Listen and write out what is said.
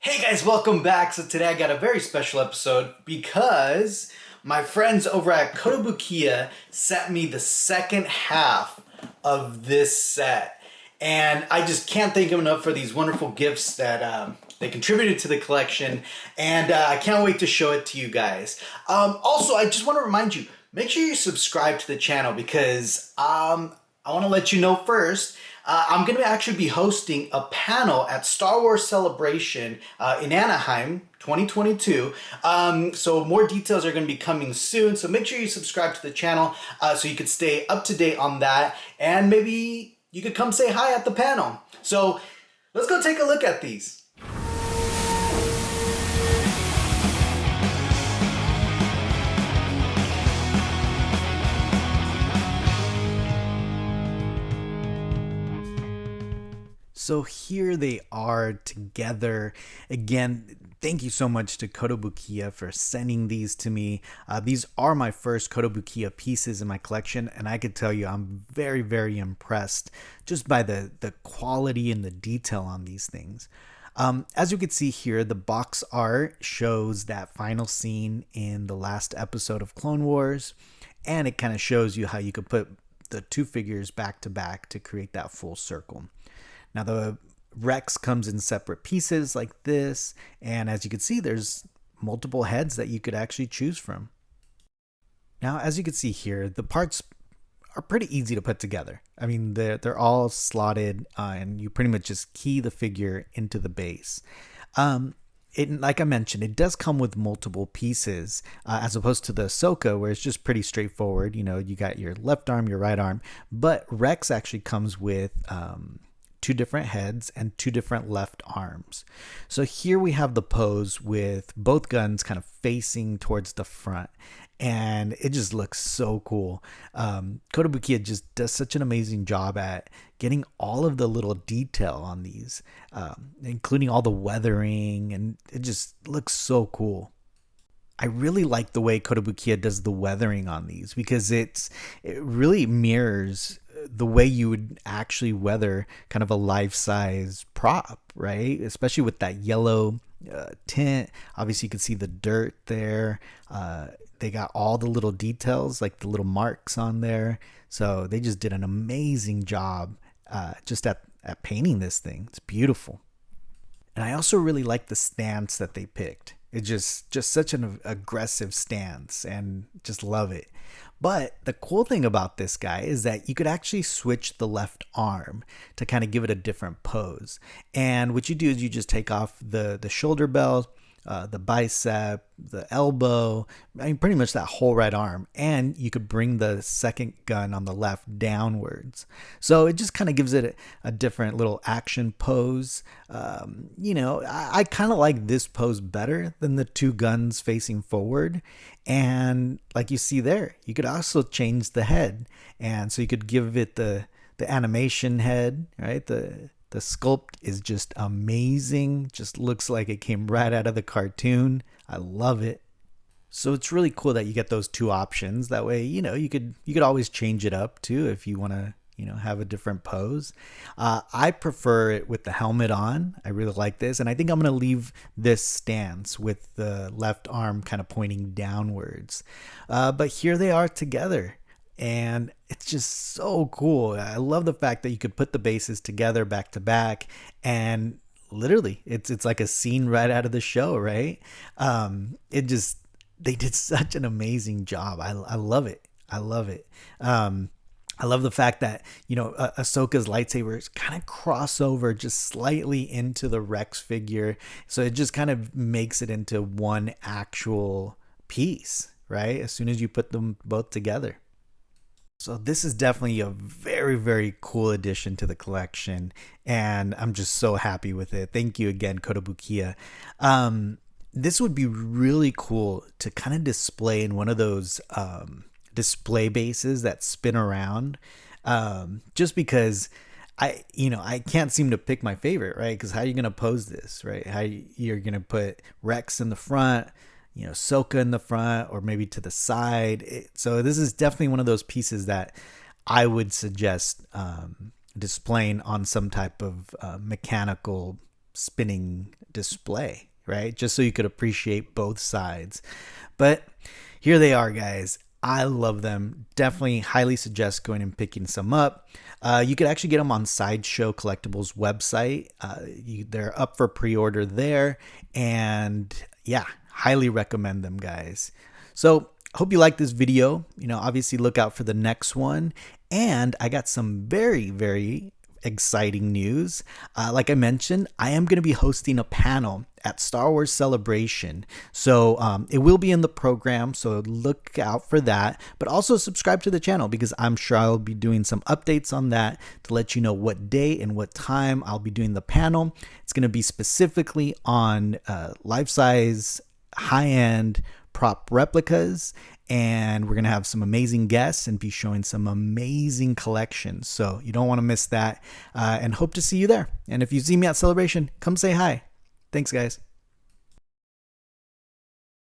Hey guys, welcome back. So today I got a very special episode because my friends over at Kotobukiya sent me the second half of this set. And I just can't thank them enough for these wonderful gifts that they contributed to the collection. And I can't wait to show it to you guys. Also, I just want to remind you, make sure you subscribe to the channel because I want to let you know first, I'm going to actually be hosting a panel at Star Wars Celebration in Anaheim 2022. So more details are going to be coming soon. So make sure you subscribe to the channel so you could stay up to date on that. And maybe you could come say hi at the panel. So let's go take a look at these. So here they are together. Again, thank you so much to Kotobukiya for sending these to me. These are my first Kotobukiya pieces in my collection, and I could tell you I'm very, very impressed just by the quality and the detail on these things. As you can see here, the box art shows that final scene in the last episode of Clone Wars, and it kind of shows you how you could put the two figures back to back to create that full circle. Now the Rex comes in separate pieces like this, and as you can see, there's multiple heads that you could actually choose from. Now, as you can see here, the parts are pretty easy to put together. I mean, they're all slotted, and you pretty much just key the figure into the base. Like I mentioned, it does come with multiple pieces, as opposed to the Ahsoka, where it's just pretty straightforward. You know, you got your left arm, your right arm, but Rex actually comes with two different heads and two different left arms. So here we have the pose with both guns kind of facing towards the front, and it just looks so cool. Kotobukiya just does such an amazing job at getting all of the little detail on these, including all the weathering, and it just looks so cool. I really like the way Kotobukiya does the weathering on these because it really mirrors the way you would actually weather kind of a life-size prop, right? Especially with that yellow tint. Obviously, you can see the dirt there. They got all the little details, like the little marks on there. So they just did an amazing job just at painting this thing. It's beautiful. And I also really like the stance that they picked. It's just such an aggressive stance, and just love it. But the cool thing about this guy is that you could actually switch the left arm to kind of give it a different pose. And what you do is you just take off the shoulder belt, the bicep, the elbow, I mean, pretty much that whole right arm. And you could bring the second gun on the left downwards. So it just kind of gives it a different little action pose. I kind of like this pose better than the two guns facing forward. And like you see there, you could also change the head. And so you could give it the animation head, right? The sculpt is just amazing. Just looks like it came right out of the cartoon. I love it. So it's really cool that you get those two options. That way, you could always change it up too if you want to, have a different pose. I prefer it with the helmet on. I really like this. And I think I'm going to leave this stance with the left arm kind of pointing downwards. But here they are together. And it's just so cool. I love the fact that you could put the bases together back to back, and literally it's like a scene right out of the show, right? They did such an amazing job. I love it. I love it. I love the fact that, Ahsoka's lightsabers kind of cross over just slightly into the Rex figure. So it just kind of makes it into one actual piece, right? As soon as you put them both together. So this is definitely a very, very cool addition to the collection, and I'm just so happy with it. Thank you again, Kotobukiya. This would be really cool to kind of display in one of those display bases that spin around, just because I can't seem to pick my favorite, right? Because how are you going to pose this, right? How you're going to put Rex in the front, Ahsoka in the front, or maybe to the side. So this is definitely one of those pieces that I would suggest displaying on some type of mechanical spinning display, right? Just so you could appreciate both sides. But here they are, guys. I love them. Definitely highly suggest going and picking some up. You could actually get them on Sideshow Collectibles website. They're up for pre-order there. And yeah, highly recommend them, guys. So hope you like this video. Obviously look out for the next one. And I got some very, very exciting news. Like I mentioned, I am going to be hosting a panel at Star Wars Celebration. So it will be in the program, so look out for that. But also subscribe to the channel because I'm sure I'll be doing some updates on that to let you know what day and what time I'll be doing the panel. It's going to be specifically on life-size, high-end prop replicas, and we're going to have some amazing guests and be showing some amazing collections. So you don't want to miss that, and hope to see you there. And if you see me at Celebration, come say hi. Thanks, guys.